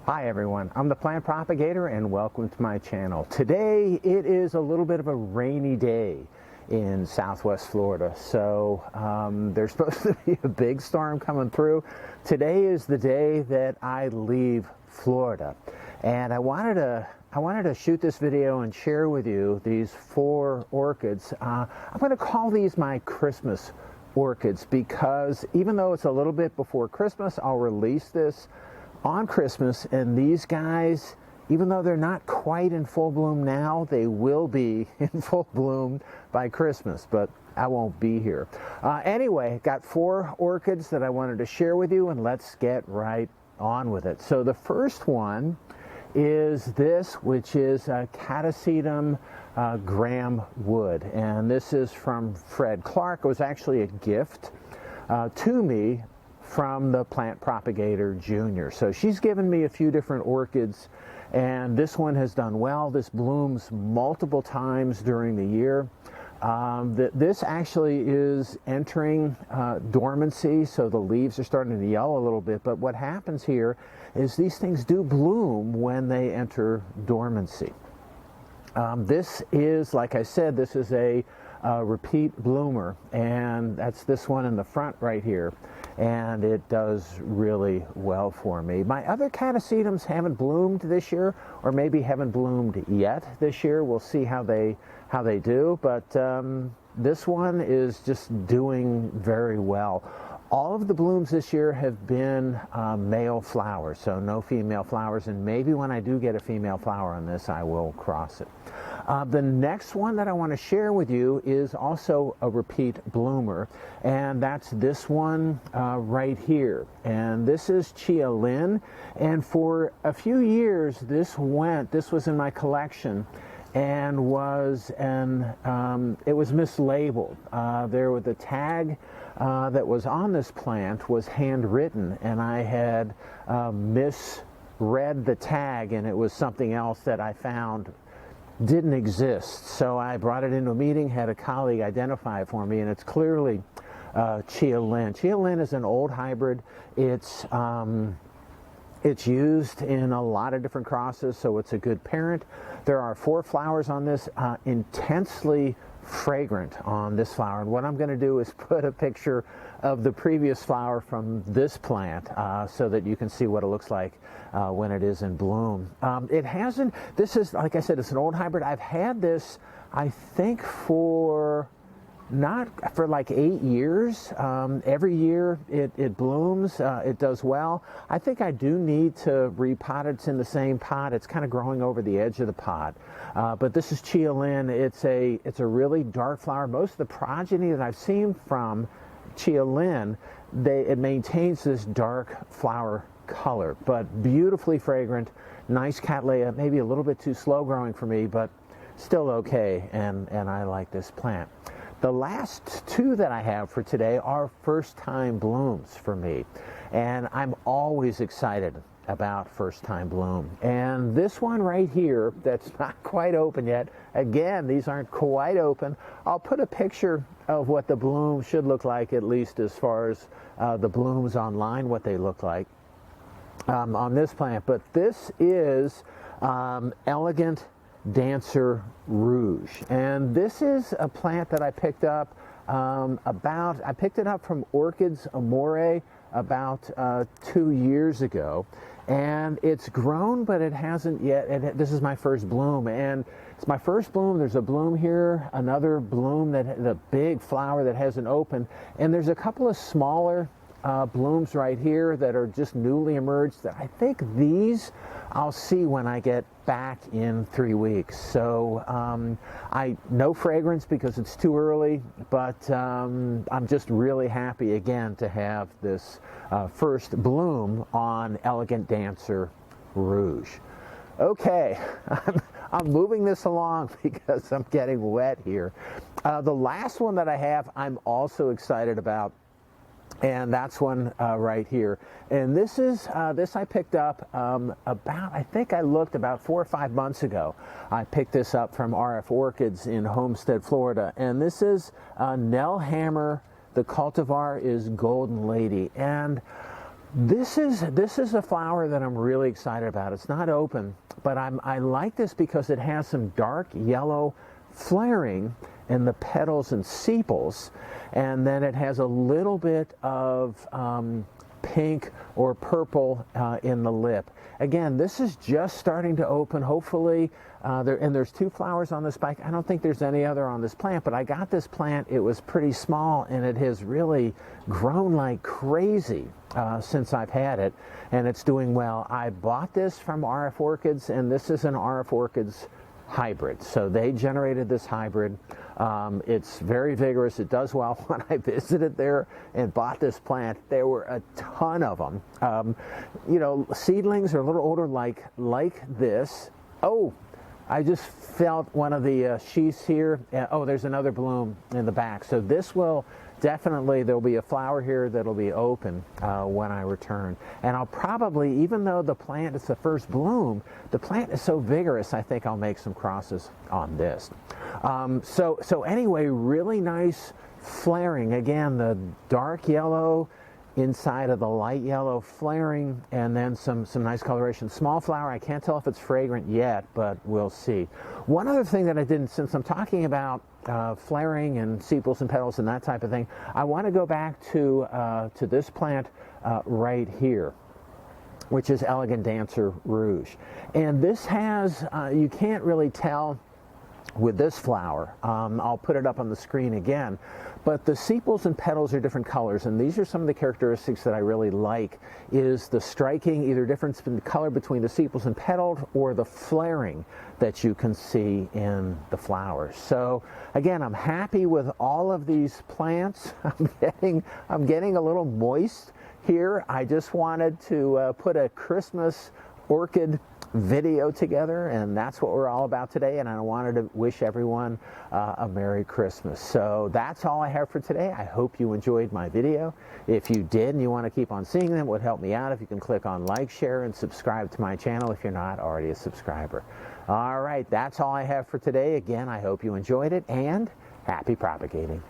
Hi everyone, I'm the plant propagator and welcome to my channel. Today it is a little bit of a rainy day in Southwest Florida, so there's supposed to be a big storm coming through. Today is the day that I leave Florida, and I wanted to shoot this video and share with you these 4 orchids. I'm going to call these my Christmas orchids because even though it's a little bit before Christmas, I'll release this on Christmas, and these guys, even though they're not quite in full bloom now, they will be in full bloom by Christmas, but I won't be here. Anyway, got 4 orchids that I wanted to share with you, and let's get right on with it. So the first one is this, which is Catasetum Graham Wood, and this is from Fred Clark. It was actually a gift to me from the Plant Propagator Jr. So she's given me a few different orchids, and this one has done well. This blooms multiple times during the year. This actually is entering dormancy, so the leaves are starting to yellow a little bit, but what happens here is these things do bloom when they enter dormancy. This is, like I said, this is a repeat bloomer, and that's this one in the front right here, and it does really well for me. My other catasetums haven't bloomed this year, or maybe haven't bloomed yet this year. We'll see how they do, but this one is just doing very well. All of the blooms this year have been male flowers, so no female flowers, and maybe when I do get a female flower on this, I will cross it. The next one that I want to share with you is also a repeat bloomer, and that's this one right here. And this is Chia Lin, and for a few years this was in my collection and was it was mislabeled. There was the tag that was on this plant was handwritten, and I had misread the tag, and it was something else that I found didn't exist. So I brought it into a meeting, had a colleague identify it for me, and it's clearly Chia Lin. Chia Lin is an old hybrid. It's used in a lot of different crosses, so it's a good parent. There are 4 flowers on this, intensely fragrant on this flower, and what I'm going to do is put a picture of the previous flower from this plant so that you can see what it looks like when it is in bloom. This is, like I said, it's an old hybrid. I've had this, I think, for like 8 years. Every year it blooms, it does well. I think I do need to repot it. It's in the same pot. It's kind of growing over the edge of the pot. But this is Chia Lin. It's a really dark flower. Most of the progeny that I've seen from Chia Lin, it maintains this dark flower color, but beautifully fragrant, nice cattleya, maybe a little bit too slow growing for me, but still okay, and I like this plant. The last 2 that I have for today are first-time blooms for me, and I'm always excited about first-time bloom. And this one right here that's not quite open yet, again, these aren't quite open. I'll put a picture of what the bloom should look like, at least as far as the blooms online, what they look like on this plant. But this is Elegant Dancer Rouge, and this is a plant that I picked up I picked it up from Orchids Amore about 2 years ago, and it's grown, but it hasn't yet. This is my first bloom, and it's my first bloom. There's a bloom here, another bloom, the big flower that hasn't opened, and there's a couple of smaller blooms right here that are just newly emerged. I think these I'll see when I get back in 3 weeks. So no fragrance because it's too early, but I'm just really happy again to have this first bloom on Elegant Dancer Rouge. Okay, I'm moving this along because I'm getting wet here. The last one that I have, I'm also excited about, and that's one right here. And this I picked up I think I looked about 4 or 5 months ago. I picked this up from RF Orchids in Homestead, Florida, and this is Nell Hammer. The cultivar is Golden Lady, and This is a flower that I'm really excited about. It's not open, but I like this because it has some dark yellow flaring in the petals and sepals, and then it has a little bit of pink or purple in the lip. Again, this is just starting to open. Hopefully, there's 2 flowers on this spike. I don't think there's any other on this plant, but I got this plant. It was pretty small, and it has really grown like crazy since I've had it, and it's doing well. I bought this from RF Orchids, and this is an RF Orchids hybrid. So they generated this hybrid. It's very vigorous. It does well. When I visited there and bought this plant, there were a ton of them. You know, seedlings are a little older, like this. Oh, I just felt one of the sheaths here. Oh, there's another bloom in the back. So this will definitely, there'll be a flower here that'll be open when I return. And I'll probably, even though the plant is the first bloom, the plant is so vigorous, I think I'll make some crosses on this. So anyway, really nice flaring. Again, the dark yellow inside of the light yellow flaring, and then some nice coloration. Small flower. I can't tell if it's fragrant yet, but we'll see. One other thing that I didn't, since I'm talking about flaring and sepals and petals and that type of thing, I want to go back to this plant right here, which is Elegant Dancer Rouge. And this has, you can't really tell with this flower. I'll put it up on the screen again, but the sepals and petals are different colors, and these are some of the characteristics that I really like, is the striking either difference in the color between the sepals and petals or the flaring that you can see in the flowers. So again, I'm happy with all of these plants. I'm getting a little moist here. I just wanted to put a Christmas orchid video together, and that's what we're all about today, and I wanted to wish everyone a Merry Christmas. So that's all I have for today. I hope you enjoyed my video. If you did and you want to keep on seeing them, it would help me out if you can click on like, share, and subscribe to my channel if you're not already a subscriber. All right, that's all I have for today. Again, I hope you enjoyed it, and happy propagating.